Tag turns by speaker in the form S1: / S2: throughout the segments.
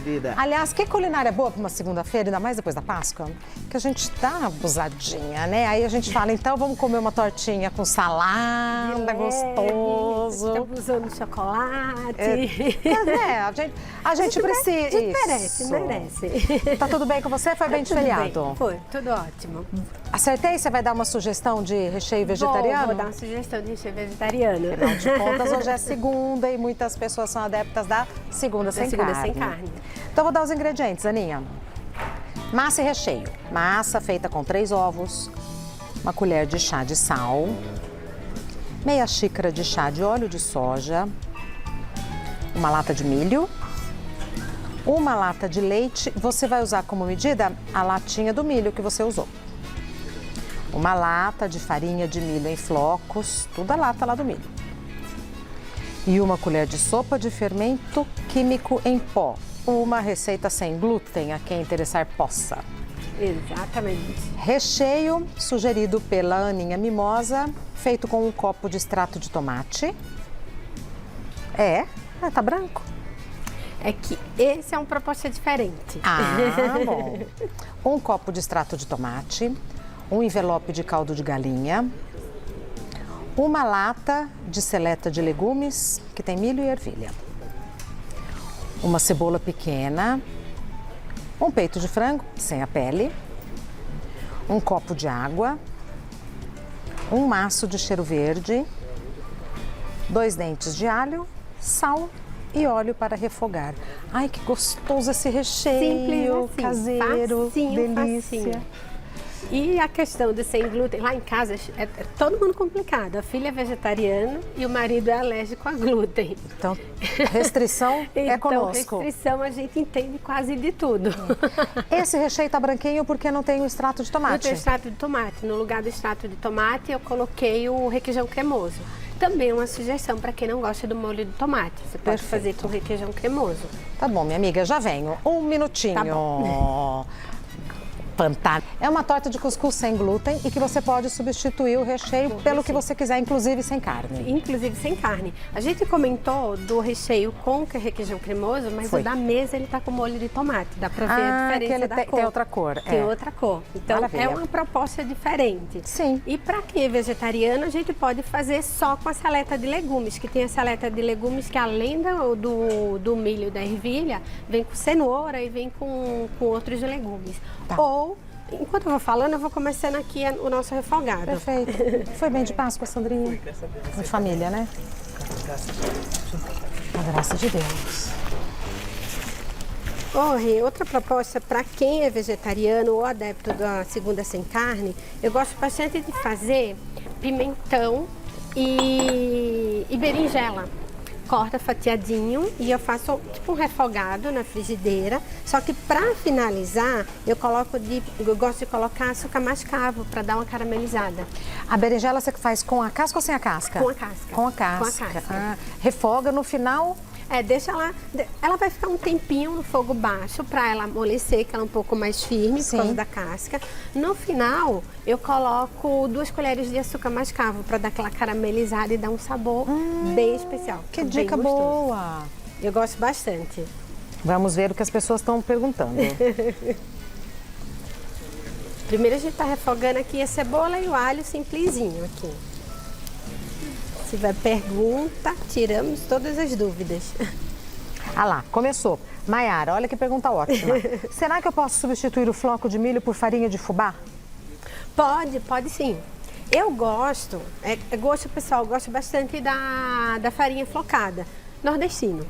S1: vida.
S2: Aliás, que culinária boa para uma segunda-feira, ainda mais depois da Páscoa? Que a gente tá abusadinha, né? Aí a gente fala, então vamos comer uma tortinha com salada, gostoso.
S3: Estamos usando chocolate.
S2: A gente precisa.
S3: Merece.
S2: Tá tudo bem com você? Foi bem de feriado?
S3: Foi, tudo ótimo.
S2: Acertei? Você vai dar uma sugestão de recheio vegetariano?
S3: Vou dar uma sugestão de recheio vegetariano.
S2: Afinal de contas, hoje é segunda e muitas pessoas são adeptas da segunda sem carne. Então, vou dar os ingredientes, Aninha. Massa e recheio. Massa feita com 3 ovos, uma colher de chá de sal, meia xícara de chá de óleo de soja, uma lata de milho, uma lata de leite. Você vai usar como medida a latinha do milho que você usou. Uma lata de farinha de milho em flocos, tudo a lata lá do milho. E uma colher de sopa de fermento químico em pó. Uma receita sem glúten, a quem interessar possa.
S3: Exatamente.
S2: Recheio sugerido pela Aninha Mimosa, feito com um copo de extrato de tomate. Tá branco.
S3: É que esse é uma proposta diferente.
S2: Bom. Um copo de extrato de tomate, um envelope de caldo de galinha, uma lata de seleta de legumes, que tem milho e ervilha, uma cebola pequena, um peito de frango sem a pele, um copo de água, um maço de cheiro verde, 2 dentes de alho, sal e óleo para refogar. Ai, que gostoso esse recheio.
S3: Simples assim,
S2: caseiro,
S3: facinho,
S2: delícia.
S3: facinho. E a questão de sem glúten, lá em casa é todo mundo complicado. A filha é vegetariana e o marido é alérgico a glúten.
S2: Então, restrição é conosco.
S3: Restrição a gente entende quase de tudo.
S2: Esse recheio tá branquinho porque não tem o extrato de tomate.
S3: Não tem extrato de tomate. No lugar do extrato de tomate, eu coloquei o requeijão cremoso. Também é uma sugestão para quem não gosta do molho de tomate. Você pode fazer com requeijão cremoso.
S2: Tá bom, minha amiga, já venho. Um minutinho.
S3: Tá bom.
S2: Fantástico. É uma torta de cuscuz sem glúten e que você pode substituir o recheio pelo que você quiser, inclusive sem carne.
S3: Inclusive sem carne. A gente comentou do recheio com requeijão cremoso, mas o da mesa ele tá com molho de tomate. Dá pra ver a diferença
S2: que ele
S3: da cor.
S2: Tem outra cor.
S3: Tem outra cor. Então
S2: Maravilha.
S3: É uma proposta diferente.
S2: Sim.
S3: E para quem é vegetariano, a gente pode fazer só com a saleta de legumes, que tem a saleta de legumes que além do milho e da ervilha, vem com cenoura e vem com outros legumes.
S2: Tá.
S3: Ou, enquanto eu vou falando, eu vou começando aqui o nosso refogado.
S2: Perfeito. Foi bem de Páscoa, Sandrinha? Foi família, né? A graça de Deus.
S3: Outra proposta para quem é vegetariano ou adepto da segunda sem carne, eu gosto bastante de fazer pimentão e berinjela. Corta fatiadinho e eu faço tipo um refogado na frigideira. Só que para finalizar, eu gosto de colocar açúcar mascavo para dar uma caramelizada.
S2: A berinjela você faz com a casca ou sem a casca?
S3: Com a casca.
S2: Com a casca.
S3: Com a casca.
S2: Refoga no final.
S3: Deixa ela vai ficar um tempinho no fogo baixo para ela amolecer, que ela é um pouco mais firme por causa da casca. No final, eu coloco 2 colheres de açúcar mascavo para dar aquela caramelizada e dar um sabor bem especial.
S2: Que dica boa!
S3: Eu gosto bastante.
S2: Vamos ver o que as pessoas estão perguntando.
S3: Primeiro a gente está refogando aqui a cebola e o alho simplesinho aqui. Se tiver pergunta, tiramos todas as dúvidas.
S2: Ah lá, começou. Maiara, olha que pergunta ótima. Será que eu posso substituir o floco de milho por farinha de fubá?
S3: Pode sim. Eu gosto, gosto pessoal, gosto bastante da farinha flocada, nordestino.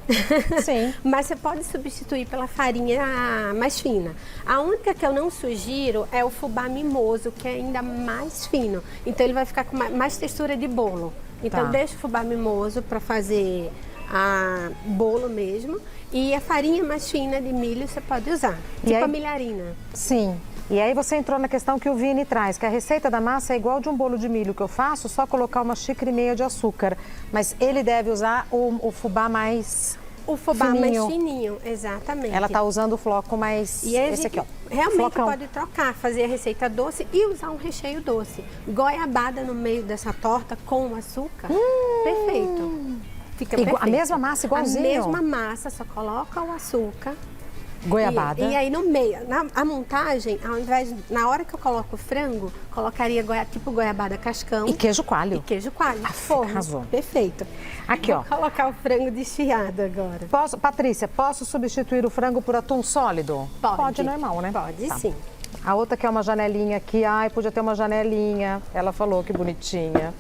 S2: Sim.
S3: Mas você pode substituir pela farinha mais fina. A única que eu não sugiro é o fubá mimoso, que é ainda mais fino. Então ele vai ficar com mais textura de bolo. Então deixa o fubá mimoso para fazer bolo mesmo. E a farinha mais fina de milho você pode usar, tipo a milharina.
S2: Sim. E aí você entrou na questão que o Vini traz, que a receita da massa é igual de um bolo de milho que eu faço, só colocar 1,5 xícaras de açúcar. Mas ele deve usar o fubá mais
S3: mais fininho, exatamente.
S2: Ela tá usando o floco mais...
S3: E
S2: esse aqui, ó.
S3: Realmente
S2: flocão.
S3: pode trocar, fazer a receita doce e usar um recheio doce. Goiabada no meio dessa torta com açúcar, perfeito. Fica perfeito.
S2: A mesma massa, igualzinho?
S3: A mesma massa, só coloca o açúcar
S2: Goiabada.
S3: E aí no meio, a montagem, ao invés, na hora que eu coloco o frango, colocaria tipo goiabada cascão.
S2: E queijo coalho.
S3: E queijo coalho. Arrasou. Perfeito.
S2: Aqui, ó.
S3: Vou colocar o frango desfiado agora.
S2: Patrícia, posso substituir o frango por atum sólido? Pode normal, né?
S3: Pode, sim.
S2: A outra que é uma janelinha aqui. Ai, podia ter uma janelinha. Ela falou que bonitinha.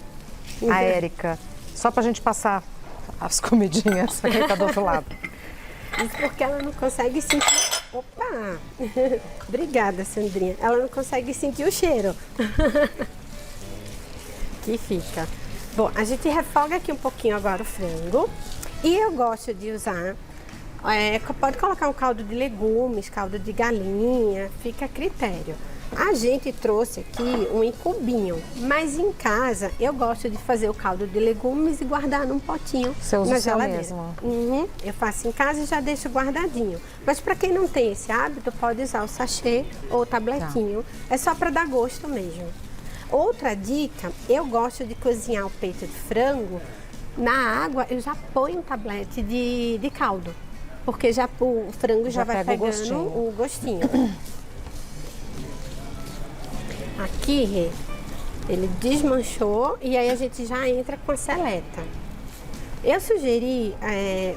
S2: A Érica. Só pra gente passar as comidinhas. Quem tá do outro lado.
S3: Isso porque ela não consegue sentir... Opa! Obrigada, Sandrinha. Ela não consegue sentir o cheiro. Que fica. Bom, a gente refoga aqui um pouquinho agora o frango. E eu gosto de usar... pode colocar um caldo de legumes, caldo de galinha, fica a critério. A gente trouxe aqui um em cubinho, mas em casa eu gosto de fazer o caldo de legumes e guardar num potinho na geladeira. Mesmo? Eu faço em casa e já deixo guardadinho. Mas para quem não tem esse hábito, pode usar o sachê ou o tabletinho. É só para dar gosto mesmo. Outra dica, eu gosto de cozinhar o peito de frango. Na água eu já ponho um tablete de caldo, porque o frango já vai pegando o gostinho. Aqui ele desmanchou e aí a gente já entra com a seleta. Eu sugeri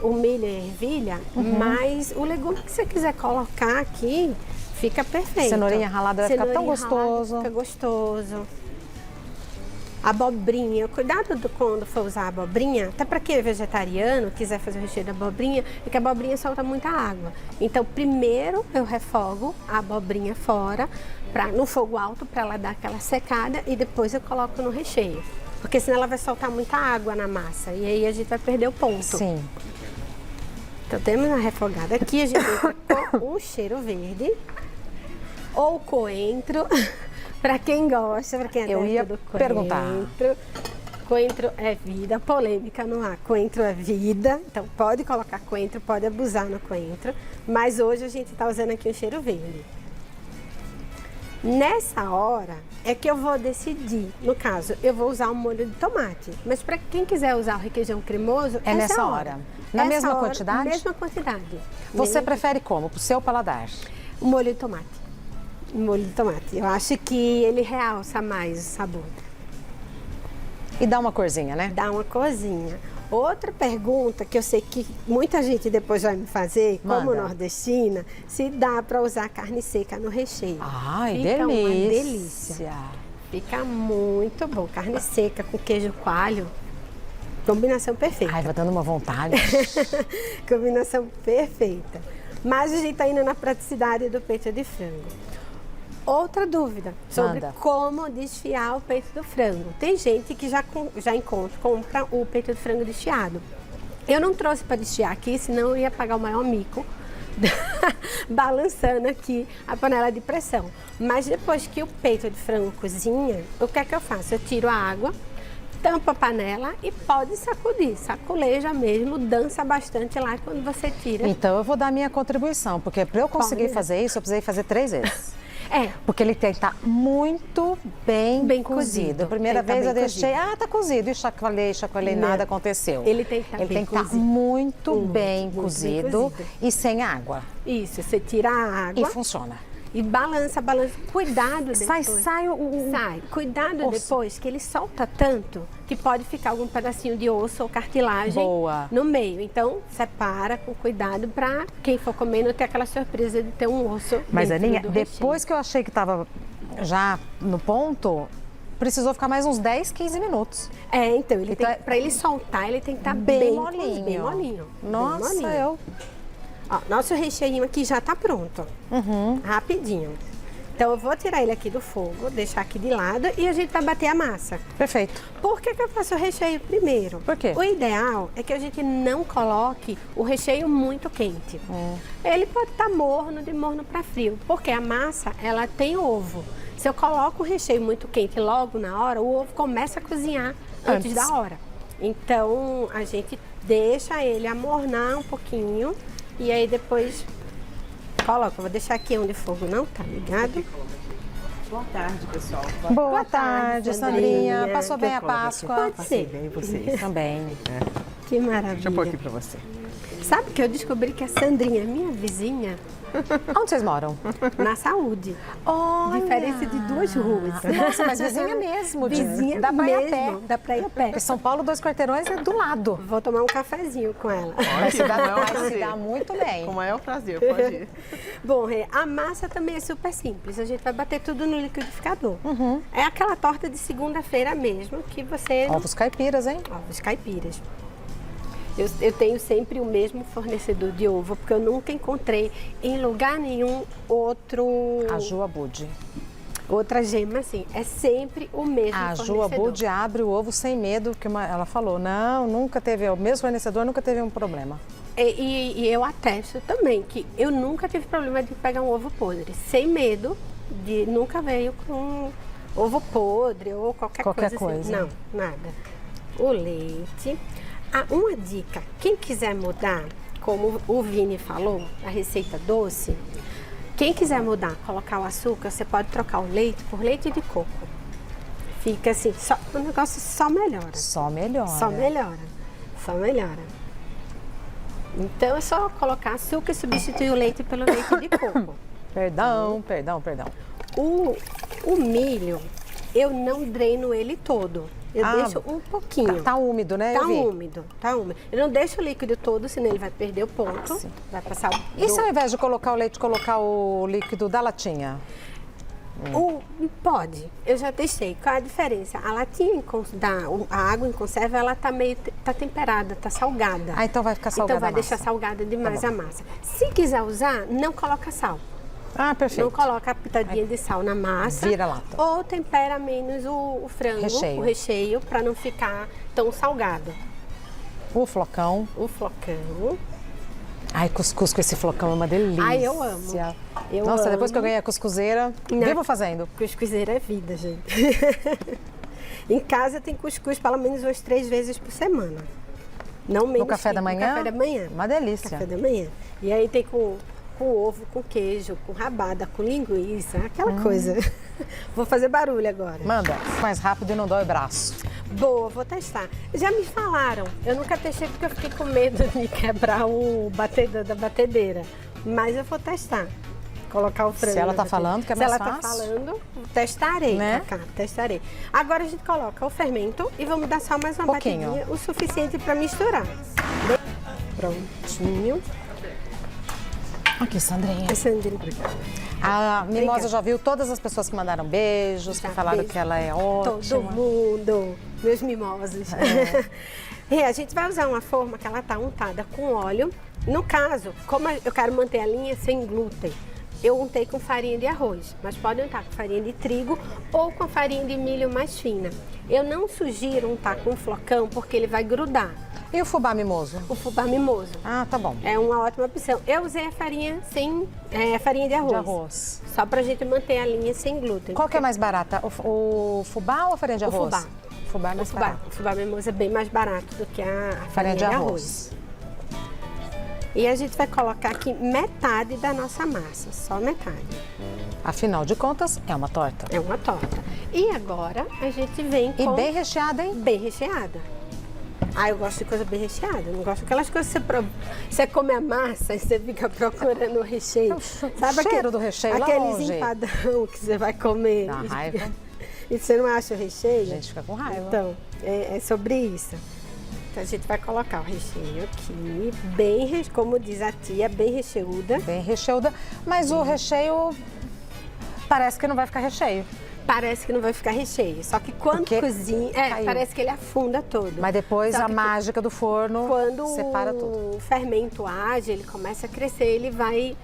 S3: o milho e a ervilha, mas o legume que você quiser colocar aqui fica perfeito.
S2: Cenourinha ralada vai ficar tão gostoso.
S3: Fica gostoso. Abobrinha, cuidado quando for usar a abobrinha, até para quem é vegetariano, quiser fazer o recheio da abobrinha, é que a abobrinha solta muita água. Então, primeiro eu refogo a abobrinha fora, no fogo alto, para ela dar aquela secada, e depois eu coloco no recheio. Porque senão ela vai soltar muita água na massa, e aí a gente vai perder o ponto.
S2: Sim.
S3: Então, temos a refogada aqui, a gente entra com o cheiro verde, ou coentro. Para quem gosta, para quem é
S2: eu ia
S3: do coentro.
S2: Perguntar.
S3: Coentro é vida, polêmica no ar. Coentro é vida, então pode colocar coentro, pode abusar no coentro. Mas hoje a gente está usando aqui o cheiro verde. Nessa hora é que eu vou decidir. No caso, eu vou usar um molho de tomate. Mas para quem quiser usar o requeijão cremoso,
S2: é nessa hora. Na mesma quantidade?
S3: Mesma quantidade.
S2: Você prefere como? Pro seu paladar?
S3: O molho de tomate. Molho de tomate. Eu acho que ele realça mais o sabor.
S2: E dá uma corzinha, né?
S3: Dá uma corzinha. Outra pergunta que eu sei que muita gente depois vai me fazer, como nordestina, se dá para usar carne seca no recheio.
S2: Ai,
S3: fica
S2: delícia.
S3: Uma delícia. Fica muito bom. Carne seca com queijo coalho. Combinação perfeita.
S2: Ai, vai dando uma vontade.
S3: Combinação perfeita. Mas a gente está indo na praticidade do peito de frango. Outra dúvida sobre como desfiar o peito do frango. Tem gente que já compra o peito de frango desfiado. Eu não trouxe para desfiar aqui, senão eu ia pagar o maior mico balançando aqui a panela de pressão. Mas depois que o peito de frango cozinha, o que é que eu faço? Eu tiro a água, tampa a panela e pode sacudir. Saculeja mesmo, dança bastante lá quando você tira.
S2: Então eu vou dar a minha contribuição, porque para eu conseguir fazer isso, eu precisei fazer 3 vezes. Porque ele tem que estar muito bem cozido. A primeira vez eu deixei, tá cozido. E chacoalhei, nada aconteceu.
S3: Ele tem que estar
S2: muito bem cozido e sem água.
S3: Isso, você tira a água.
S2: E funciona.
S3: E balança. Cuidado depois.
S2: Sai.
S3: Cuidado depois, que ele solta tanto que pode ficar algum pedacinho de osso ou cartilagem no meio. Então, separa com cuidado para quem for comer não ter aquela surpresa de ter um osso.
S2: Mas, Aninha, depois que eu achei que estava já no ponto, precisou ficar mais uns 10, 15 minutos.
S3: Então, para ele soltar, ele tem que estar bem molinho.
S2: Bem molinho. Nossa,
S3: bem molinho. Ó, nosso recheio aqui já tá pronto. Rapidinho. Então eu vou tirar ele aqui do fogo, deixar aqui de lado e a gente vai bater a massa.
S2: Perfeito.
S3: Por que eu faço o recheio primeiro?
S2: Por quê?
S3: O ideal é que a gente não coloque o recheio muito quente. Ele pode estar morno, de morno para frio, porque a massa, ela tem ovo. Se eu coloco o recheio muito quente logo na hora, o ovo começa a cozinhar antes da hora. Então a gente deixa ele amornar um pouquinho. E aí depois coloca, vou deixar aqui onde o fogo não tá ligado.
S1: Boa tarde, pessoal.
S2: Boa tarde, Sandrinha. Passou bem a Páscoa?
S3: Pode ser.
S1: Bem, vocês
S2: também.
S3: Que maravilha.
S1: Deixa eu pôr aqui pra você.
S3: Sabe que eu descobri que a Sandrinha, minha vizinha,
S2: Onde vocês moram?
S3: na Saúde.
S2: Olha.
S3: Diferença de 2 ruas.
S2: Nossa, mas vizinha mesmo.
S3: Vizinha
S2: dá pra ir a
S3: mesmo.
S2: pé.
S3: Dá pra ir a pé.
S2: Porque São Paulo, 2 quarteirões é do lado.
S3: Vou tomar um cafezinho com ela.
S2: Vai se dar,
S1: maior
S2: vai se
S1: prazer.
S2: dar muito bem.
S1: Com o maior prazer, pode ir.
S3: Bom, Rê, a massa também é super simples. A gente vai bater tudo no liquidificador. É aquela torta de segunda-feira mesmo, que você...
S2: Ovos caipiras, hein?
S3: Ovos caipiras. Eu tenho sempre o mesmo fornecedor de ovo, porque eu nunca encontrei em lugar nenhum
S2: A Ju Abud.
S3: outra gema assim. É sempre o mesmo
S2: A Ju
S3: fornecedor.
S2: Abud abre o ovo sem medo, que ela falou, não, nunca teve, o mesmo fornecedor nunca teve um problema.
S3: E eu atesto também que eu nunca tive problema de pegar um ovo podre, sem medo de nunca veio com ovo podre ou qualquer coisa. Assim. Não, nada. O leite. Uma dica, quem quiser mudar, como o Vini falou, a receita doce, quem quiser mudar, colocar o açúcar, você pode trocar o leite por leite de coco. Fica assim, o negócio só melhora.
S2: Só melhora.
S3: Só melhora. Só melhora. Então é só colocar açúcar e substituir o leite pelo leite de coco.
S2: Perdão.
S3: O milho, eu não dreno ele todo. Eu deixo um pouquinho.
S2: Tá úmido, né?
S3: Tá úmido. Eu não deixo o líquido todo, senão ele vai perder o ponto.
S2: Sim.
S3: Vai passar o...
S2: E se ao invés de colocar o leite, colocar o líquido da latinha?
S3: Pode. Eu já testei. Qual é a diferença? A latinha, a água em conserva, ela tá temperada, tá salgada.
S2: Então vai ficar salgada
S3: Então vai
S2: a massa.
S3: deixar salgada demais a massa. Se quiser usar, não coloca sal.
S2: Perfeito.
S3: Não coloca a pitadinha de sal na massa.
S2: Vira lata.
S3: Ou tempera menos o frango, o recheio, para não ficar tão salgado.
S2: O flocão. Ai, cuscuz com esse flocão é uma delícia.
S3: Ai, eu amo.
S2: Nossa, depois que eu ganhei a cuscuzeira, vivo fazendo.
S3: Cuscuzeira é vida, gente. Em casa tem cuscuz pelo menos umas 3 vezes por semana. Não menos.
S2: No café da manhã?
S3: No café da manhã.
S2: Uma delícia.
S3: Café da manhã. E aí tem com ovo, com queijo, com rabada, com linguiça, aquela coisa. Vou fazer barulho agora.
S2: Manda, mais rápido e não dói o braço.
S3: Boa, vou testar. Já me falaram, eu nunca testei porque eu fiquei com medo de quebrar o batedor da batedeira. Mas eu vou testar. Colocar o frango.
S2: Se ela tá falando que é mais fácil.
S3: Se ela tá falando, testarei,
S2: né?
S3: Cacá, testarei. Agora a gente coloca o fermento e vamos dar só mais uma batidinha, o suficiente para misturar. Prontinho.
S2: Aqui, Sandrinha.
S3: Sandrinha.
S2: A Mimosa já viu todas as pessoas que mandaram beijos, que falaram que ela é ótima.
S3: Todo mundo, meus mimosos. A gente vai usar uma forma que ela tá untada com óleo. No caso, como eu quero manter a linha sem glúten, eu untei com farinha de arroz, mas pode untar com farinha de trigo ou com a farinha de milho mais fina. Eu não sugiro untar com flocão porque ele vai grudar.
S2: E o fubá mimoso?
S3: O fubá mimoso.
S2: Tá bom.
S3: É uma ótima opção. Eu usei a farinha farinha de arroz.
S2: De arroz.
S3: Só pra gente manter a linha sem glúten.
S2: Qual que é mais barata? O fubá ou a farinha de arroz?
S3: O fubá.
S2: O fubá é mais barato.
S3: O fubá mimoso é bem mais barato do que a farinha de arroz. E a gente vai colocar aqui metade da nossa massa, só metade.
S2: Afinal de contas, é uma torta.
S3: É uma torta. E agora a gente vem com...
S2: E bem recheada, hein?
S3: Bem recheada. Eu gosto de coisa bem recheada. Não gosto daquelas coisas que você come a massa e você fica procurando o recheio.
S2: Sabe o cheiro do recheio lá
S3: aqueles
S2: longe.
S3: empadão que você vai comer.
S2: Dá raiva.
S3: E você não acha o recheio?
S2: A gente fica com raiva.
S3: Então, é sobre isso. Então a gente vai colocar o recheio aqui, bem, como diz a tia, bem recheuda.
S2: Bem recheuda, mas o recheio parece que não vai ficar recheio.
S3: Parece que não vai ficar recheio, só que quando cozinha, parece que ele afunda todo.
S2: Mas depois a mágica do forno separa tudo.
S3: Quando o fermento age, ele começa a crescer, ele vai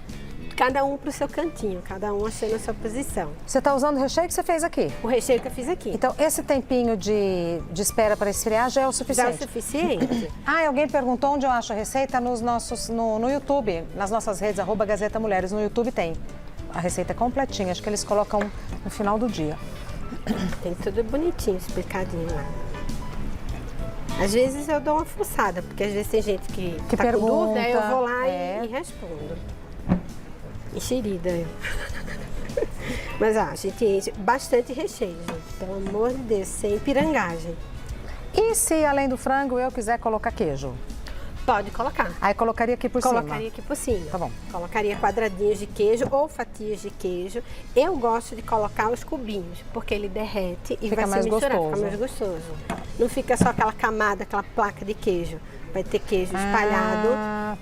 S3: cada um pro seu cantinho, cada um achando a sua posição.
S2: Você tá usando o recheio que você fez aqui?
S3: O recheio que eu fiz aqui.
S2: Então, esse tempinho de espera para esfriar já é o suficiente?
S3: Já é o suficiente.
S2: Alguém perguntou onde eu acho a receita no YouTube, nas nossas redes, @Gazeta Mulheres. No YouTube tem. A receita é completinha, acho que eles colocam no final do dia.
S3: Tem tudo bonitinho, explicadinho lá. Às vezes eu dou uma fuçada, porque às vezes tem gente que tá
S2: pergunta,
S3: com dúvida, eu vou lá e respondo. Enxerida eu. Mas a gente enche bastante recheio, gente. Pelo amor de Deus, sem pirangagem.
S2: E se além do frango eu quiser colocar queijo?
S3: Pode colocar.
S2: Aí colocaria aqui por cima.
S3: Colocaria aqui por cima.
S2: Tá bom.
S3: Colocaria quadradinhos de queijo ou fatias de queijo. Eu gosto de colocar os cubinhos, porque ele derrete e
S2: Fica
S3: vai
S2: mais
S3: se misturar,
S2: gostoso.
S3: fica mais gostoso. Não fica só aquela camada, aquela placa de queijo. Vai ter queijo espalhado,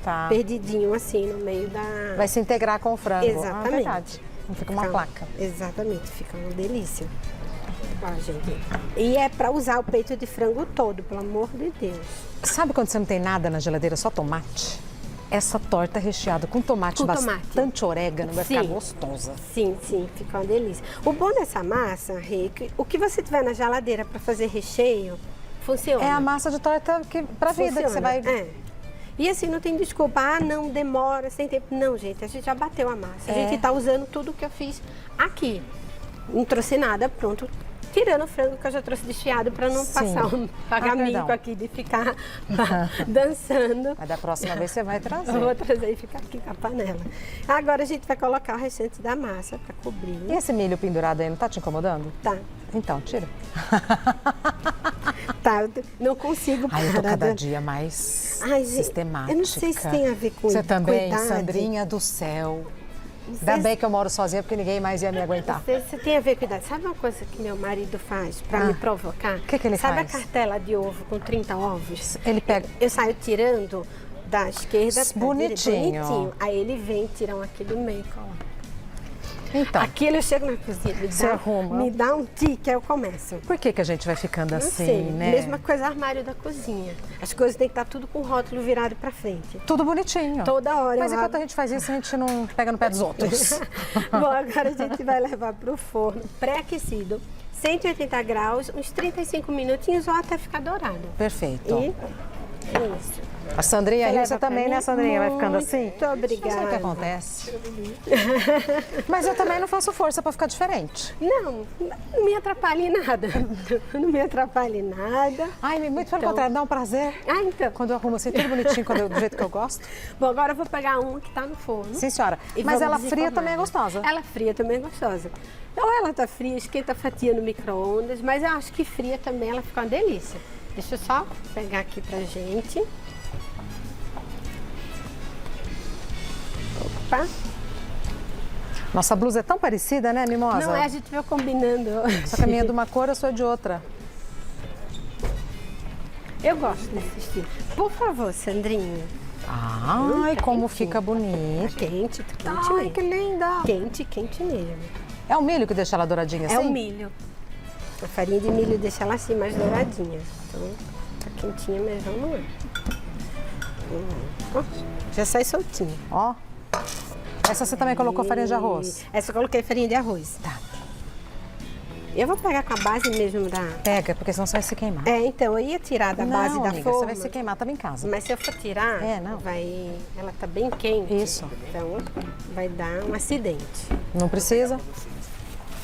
S2: tá.
S3: perdidinho assim no meio da...
S2: Vai se integrar com o frango.
S3: Exatamente.
S2: Verdade. Não fica uma placa.
S3: Exatamente, fica uma delícia. Ó, gente. E é para usar o peito de frango todo, pelo amor de Deus.
S2: Sabe quando você não tem nada na geladeira, só tomate? Essa torta recheada com tomate,
S3: Com
S2: bastante orégano, vai ficar
S3: Sim.
S2: gostosa.
S3: Sim, sim, fica uma delícia. O bom dessa massa, Rê, que o que você tiver na geladeira para fazer recheio, funciona.
S2: É a massa de torta pra vida que você vai...
S3: É. E assim, não tem desculpa, não, demora, sem tempo. Não, gente, a gente já bateu a massa. A gente tá usando tudo que eu fiz aqui. Não trouxe nada, pronto. Tirando o frango que eu já trouxe desfiado para não passar um pagamico
S2: perdão.
S3: aqui de ficar dançando.
S2: Mas da próxima vez você vai trazer.
S3: Eu vou trazer e ficar aqui com a panela. Agora a gente vai colocar o restante da massa para cobrir.
S2: E esse milho pendurado aí, não tá te incomodando?
S3: Tá.
S2: Então, tira.
S3: Tá, eu não consigo parar.
S2: Ai, eu tô cada dia mais
S3: Ai, gente,
S2: sistemática.
S3: eu não sei se tem a ver com
S2: Você também,
S3: idade.
S2: Sandrinha do céu.
S3: Não
S2: Ainda
S3: sei
S2: bem que eu moro sozinha, porque ninguém mais ia me aguentar.
S3: se tem a ver com idade. Sabe uma coisa que meu marido faz para me provocar?
S2: Que ele
S3: Sabe
S2: faz?
S3: a cartela de ovo com 30 ovos?
S2: Ele pega...
S3: Eu saio tirando da esquerda pra
S2: Bonitinho.
S3: direita, bonitinho. Aí ele vem tirar um aqui do meio, coloca.
S2: Então,
S3: Aquilo eu chego na cozinha,
S2: Você arruma.
S3: me dá um tique, aí eu começo.
S2: por que a gente vai ficando
S3: Não
S2: assim,
S3: sei,
S2: né?
S3: mesma coisa armário da cozinha. As coisas têm que estar tudo com o rótulo virado pra frente.
S2: Tudo bonitinho.
S3: Toda hora
S2: Mas
S3: eu
S2: enquanto
S3: abro.
S2: a gente faz isso, a gente não pega no pé dos outros.
S3: Bom, agora a gente vai levar pro forno pré-aquecido, 180 graus, uns 35 minutinhos ou até ficar dourado.
S2: Perfeito.
S3: E isso.
S2: A Sandrinha,
S3: Você
S2: você
S3: leva pra
S2: também,
S3: mim?
S2: né, Sandrinha? Vai ficando assim?
S3: Muito obrigada.
S2: Não sei o que acontece. Mas eu também não faço força pra ficar diferente.
S3: Não me atrapalhe em nada. Não me atrapalhe em nada.
S2: Ai, muito pelo
S3: Então.
S2: contrário, dá um prazer.
S3: Ah, então.
S2: Quando eu arrumo assim, tudo bonitinho, do jeito que eu gosto.
S3: Bom, agora eu vou pegar uma que tá no forno.
S2: Sim, senhora.
S3: E
S2: Mas
S3: vamos
S2: ela fria
S3: desenformar.
S2: também é gostosa.
S3: Ela fria também é gostosa. Ou ela tá fria, esquenta a fatia no micro-ondas, mas eu acho que fria também ela fica uma delícia. Deixa eu só pegar aqui pra gente. Opa.
S2: Nossa blusa é tão parecida, né, Mimosa?
S3: Não é, a gente vai combinando.
S2: Só que a minha é de uma cor, a sua é de outra.
S3: Eu gosto desse estilo. Por favor, Sandrinha.
S2: Ai,
S3: tá
S2: como
S3: quentinho.
S2: fica bonito.
S3: Quente, quente
S2: Ai,
S3: mesmo.
S2: que linda.
S3: Quente, quente mesmo.
S2: É o milho que deixa ela douradinha assim?
S3: É o milho. A farinha de milho deixa ela assim, mais douradinha. Então, tá quentinha, mas vamos lá. Ó, já sai soltinho.
S2: Ó. Essa você também colocou farinha de arroz?
S3: Essa eu coloquei farinha de arroz.
S2: Tá.
S3: Eu vou pegar com a base mesmo da...
S2: Pega, porque senão você vai se queimar.
S3: É, então, eu ia tirar da base da
S2: amiga,
S3: forma.
S2: você vai se queimar, tava em casa.
S3: Mas se eu for tirar,
S2: É, não.
S3: ela tá bem quente.
S2: Isso.
S3: Então, vai dar um acidente.
S2: Não precisa?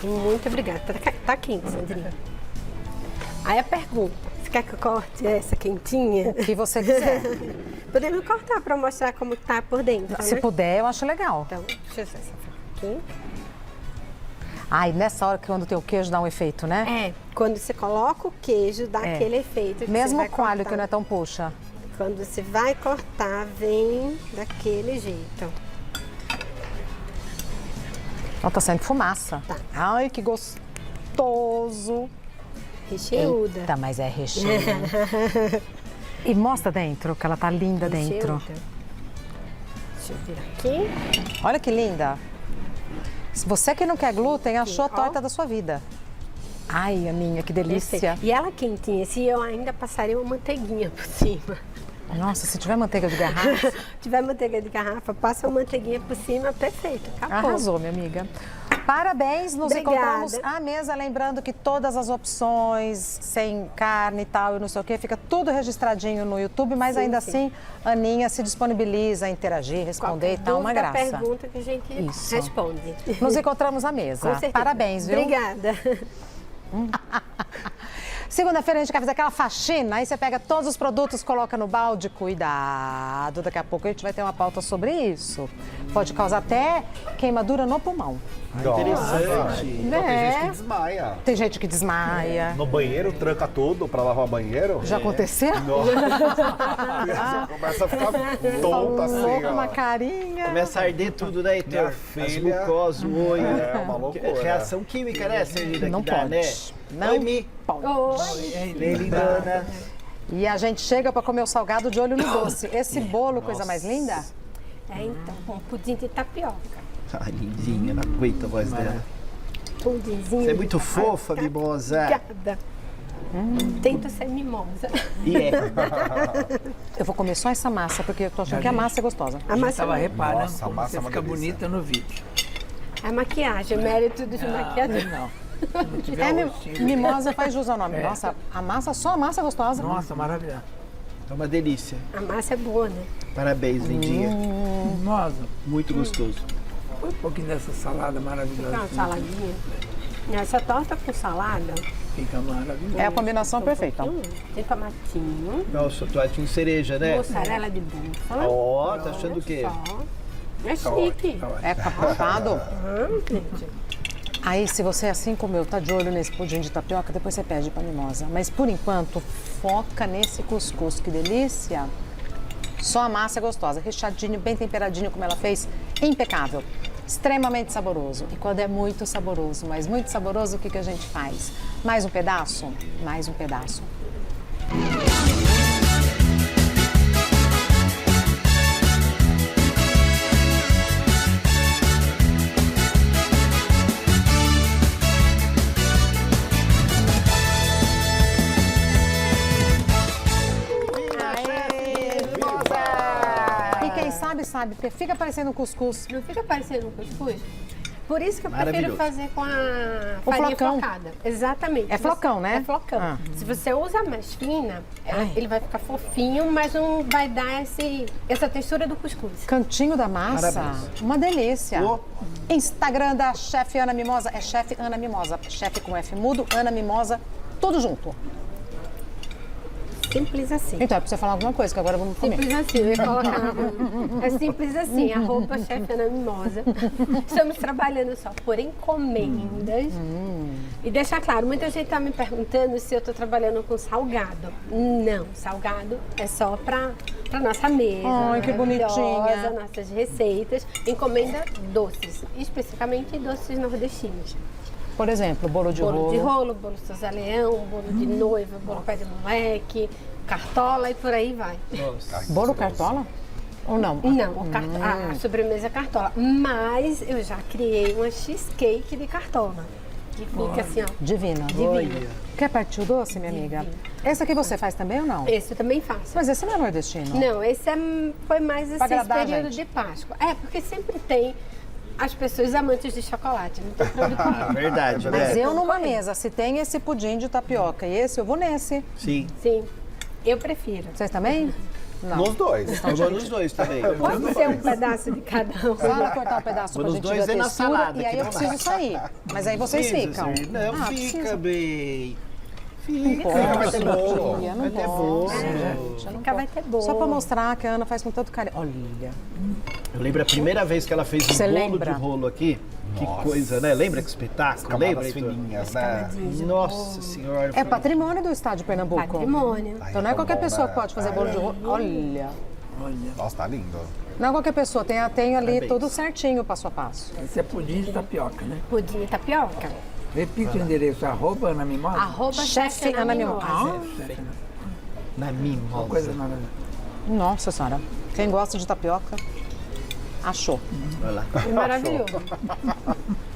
S3: Muito obrigada. Tá quente, Sandrinha. Aí a pergunta, você quer que eu corte essa quentinha?
S2: O que você quiser.
S3: Podemos cortar para mostrar como tá por dentro,
S2: Se
S3: né?
S2: puder, eu acho legal.
S3: Então, deixa eu usar essa faca aqui.
S2: Ai, nessa hora que quando tem o queijo dá um efeito, né?
S3: É, quando você coloca o queijo, dá
S2: É.
S3: aquele efeito que
S2: Mesmo
S3: você vai
S2: com alho
S3: cortar.
S2: que não é tão puxa.
S3: Quando você vai cortar, vem daquele jeito.
S2: Ó, tá saindo fumaça.
S3: Tá.
S2: Ai, que gostoso.
S3: Recheuda.
S2: Eita, mas é recheio. E mostra dentro, que ela tá linda dentro.
S3: Recheuda. Deixa eu virar aqui.
S2: Olha que linda. Se você que não quer glúten, achou a
S3: ó.
S2: torta da sua vida. Ai, a minha, que delícia.
S3: Perfeito. E ela quentinha, se eu ainda passaria uma manteiguinha por cima.
S2: Nossa, se tiver manteiga de garrafa,
S3: Se tiver manteiga de garrafa, passa uma manteiguinha por cima, perfeito. Acabou.
S2: arrasou, minha amiga. Parabéns, nos
S3: Obrigada.
S2: encontramos à mesa. Lembrando que todas as opções, sem carne e tal, e não sei o quê, fica tudo registradinho no YouTube, mas
S3: Sim,
S2: ainda
S3: sim.
S2: assim, a Aninha se disponibiliza a interagir, responder e tal, uma
S3: Dúvida,
S2: graça.
S3: pergunta que a gente
S2: Isso.
S3: responde.
S2: Nos encontramos à mesa.
S3: Com certeza.
S2: Parabéns, viu?
S3: Obrigada.
S2: Segunda-feira a gente quer fazer aquela faxina, aí você pega todos os produtos, coloca no balde. Cuidado, daqui a pouco a gente vai ter uma pauta sobre isso. Pode causar até queimadura no pulmão.
S4: Interessante.
S5: Então, tem gente que desmaia.
S2: Tem gente que desmaia.
S5: No banheiro, tranca tudo pra lavar o banheiro.
S2: Já aconteceu?
S5: Nossa. Começa a ficar tonta assim,
S2: Uma
S5: ó.
S2: carinha.
S4: Começa a arder tudo, né, Heitor?
S5: Minha
S4: As
S5: filha-
S4: mucosas, o olho.
S5: É uma loucura.
S4: Reação química, né, Sergina?
S2: Não
S4: que dá,
S2: pode.
S4: né?
S2: Não
S4: Oi, Mi.
S2: pode.
S4: Oi, lindona.
S2: E a gente chega para comer o salgado de olho no doce. Esse bolo, coisa mais linda.
S3: É, então, com pudim de tapioca.
S4: Ai, lindinha, não aguento a voz dela.
S3: Pudimzinho.
S4: Você é muito fofa, mimosa.
S3: Obrigada. Tento ser mimosa.
S4: E é.
S2: Eu vou comer só essa massa, porque eu tô achando que a massa é gostosa.
S3: A massa
S6: Estava reparando
S5: Nossa, a
S6: como
S5: massa
S6: você
S5: é uma
S6: fica
S5: delícia.
S6: bonita no vídeo.
S3: é maquiagem, mérito dos maquiadores.
S6: Não. Se não tiver
S2: É,
S6: rostinho,
S2: mimosa faz jus ao nome. Nossa, a massa, só a massa é gostosa.
S6: Nossa, maravilhoso.
S4: É uma delícia.
S3: A massa é boa, né?
S4: Parabéns, lindinha.
S6: Nossa,
S4: Muito gostoso.
S6: põe um pouquinho dessa salada
S3: Fica
S6: maravilhosa.
S3: uma saladinha. Essa torta com salada,
S6: Fica maravilhoso.
S2: É a combinação perfeita.
S3: tem tomatinho,
S4: Nossa, tomatinho cereja, né?
S3: mussarela de búfala.
S4: Ó, tá achando o quê?
S3: Só. É chique.
S2: É caprichado.
S3: Gente.
S2: Aí, se você assim como eu, tá de olho nesse pudim de tapioca, depois você pede pra mimosa. Mas, por enquanto, foca nesse cuscuz. Que delícia! Só a massa é gostosa. Recheadinho, bem temperadinho, como ela fez. Impecável. Extremamente saboroso. E quando é muito saboroso, mas muito saboroso, o que a gente faz? Mais um pedaço? Mais um pedaço. E quem sabe, porque fica parecendo um cuscuz.
S3: Não fica parecendo um cuscuz? Por isso que eu
S4: Maravilhoso.
S3: prefiro fazer com a
S2: O
S3: farinha
S2: flocão.
S3: flocada. Exatamente.
S2: É flocão, né?
S3: É flocão.
S2: Ah.
S3: Se você usa mais fina,
S2: Ai.
S3: ele vai ficar fofinho, mas não vai dar essa textura do cuscuz.
S2: Cantinho da massa,
S4: Parabéns.
S2: uma delícia.
S4: Ô.
S2: Instagram da Chefe Ana Mimosa, é Chefe Ana Mimosa. Chefe com F mudo, Ana Mimosa, tudo junto.
S3: Simples assim.
S2: Então, é pra você falar alguma coisa, que agora vamos comer.
S3: Simples assim, eu ia colocar. É simples assim, arroba chefe Ana Mimosa. Estamos trabalhando só por encomendas. E deixar claro, muita gente está me perguntando se eu estou trabalhando com salgado. Não, salgado é só para nossa mesa.
S2: Ai, que
S3: maravilhosa,
S2: bonitinha.
S3: Nossas receitas. Encomenda doces, especificamente doces nordestinos.
S2: Por exemplo, bolo de
S3: Bolo
S2: rolo.
S3: de rolo, bolo Sousa Leão, bolo de noiva, bolo pé de moleque, cartola e por aí vai.
S4: Nossa.
S2: Bolo cartola? Ou não?
S3: Não, a sobremesa é cartola. Mas eu já criei uma cheesecake de cartola. Que fica assim, ó.
S2: Divina.
S3: Divina.
S2: Quer partir o doce, minha amiga? Esse aqui você faz também ou não?
S3: Esse eu também faço.
S2: Mas esse não é nordestino.
S3: Não, esse foi mais
S2: Pra
S3: esse
S2: agradar a
S3: período
S2: gente.
S3: de Páscoa. É, porque sempre tem as pessoas amantes de chocolate. Não tem pra onde correr.
S4: Verdade,
S2: Mas
S4: né?
S2: eu numa mesa, se tem esse pudim de tapioca e esse, eu vou nesse.
S4: Sim.
S3: Sim, eu prefiro.
S2: Vocês também? Não.
S5: Nos dois.
S4: Eu vou nos dois também.
S3: Pode ser um pedaço de cada um.
S2: Só ela cortar um pedaço
S4: Vou
S2: pra
S4: nos
S2: gente
S4: dois
S2: ver a
S4: e na
S2: textura
S4: salada,
S2: e aí
S4: que
S2: eu
S4: não
S2: preciso sair. Mas aí vocês
S4: Precisa,
S2: ficam.
S4: Sergina. Não, fica
S2: precisa.
S4: bem.
S2: Não pode,
S5: vai ter bolo.
S2: tia, não
S4: Vai ter
S2: pode,
S4: bolo.
S2: gente, não
S3: Nunca vai
S2: pode.
S3: ter bolo.
S2: Só pra mostrar que a Ana faz com tanto carinho. Olha,
S4: Eu lembro a primeira vez que ela fez um
S2: Você
S4: bolo
S2: lembra?
S4: de rolo aqui. Que
S5: Nossa.
S4: coisa, né? Lembra que espetáculo? Lembra,
S5: Camadas
S4: Heitor?
S5: fininhas, né?
S4: Nossa senhora.
S2: é patrimônio do estado de Pernambuco.
S3: Patrimônio.
S2: Então não é
S5: Ai,
S2: qualquer
S5: tão bom,
S2: pessoa
S5: né?
S2: que pode fazer bolo de rolo. Olha,
S6: Olha,
S5: Nossa, tá lindo.
S2: não é qualquer pessoa. Tem ali
S4: Parabéns.
S2: tudo certinho, passo a passo.
S6: esse é pudim de tapioca, né?
S3: Pudim e tapioca.
S6: Repita o endereço, arroba Ana Mimosa.
S3: Arroba
S2: Chefe Ana Mimosa.
S4: Na mimosa.
S6: Coisa maravilhosa.
S2: Nossa senhora, quem gosta de tapioca, achou.
S4: Olha lá.
S3: É maravilhoso.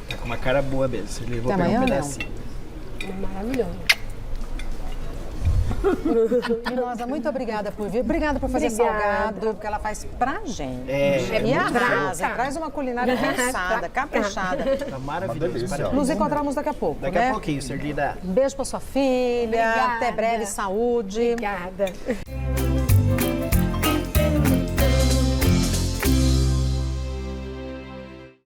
S4: Tá com uma cara boa mesmo. Sergina. Vou
S2: Até
S4: pegar um
S2: amanhã,
S4: pedacinho.
S3: É maravilhoso.
S2: Mimosa, muito obrigada por vir. Obrigada por fazer
S3: Obrigada.
S2: salgado, porque ela faz pra gente.
S4: É,
S2: e
S3: muito
S2: arrasa,
S3: bom.
S2: traz uma culinária pensada, caprichada.
S4: Tá maravilhoso.
S5: delícia.
S4: Parabéns.
S2: Nos encontramos daqui a pouco,
S4: Daqui
S2: né?
S4: a pouquinho, Sergina.
S2: Beijo pra sua filha,
S3: Obrigada.
S2: até breve, saúde.
S3: Obrigada.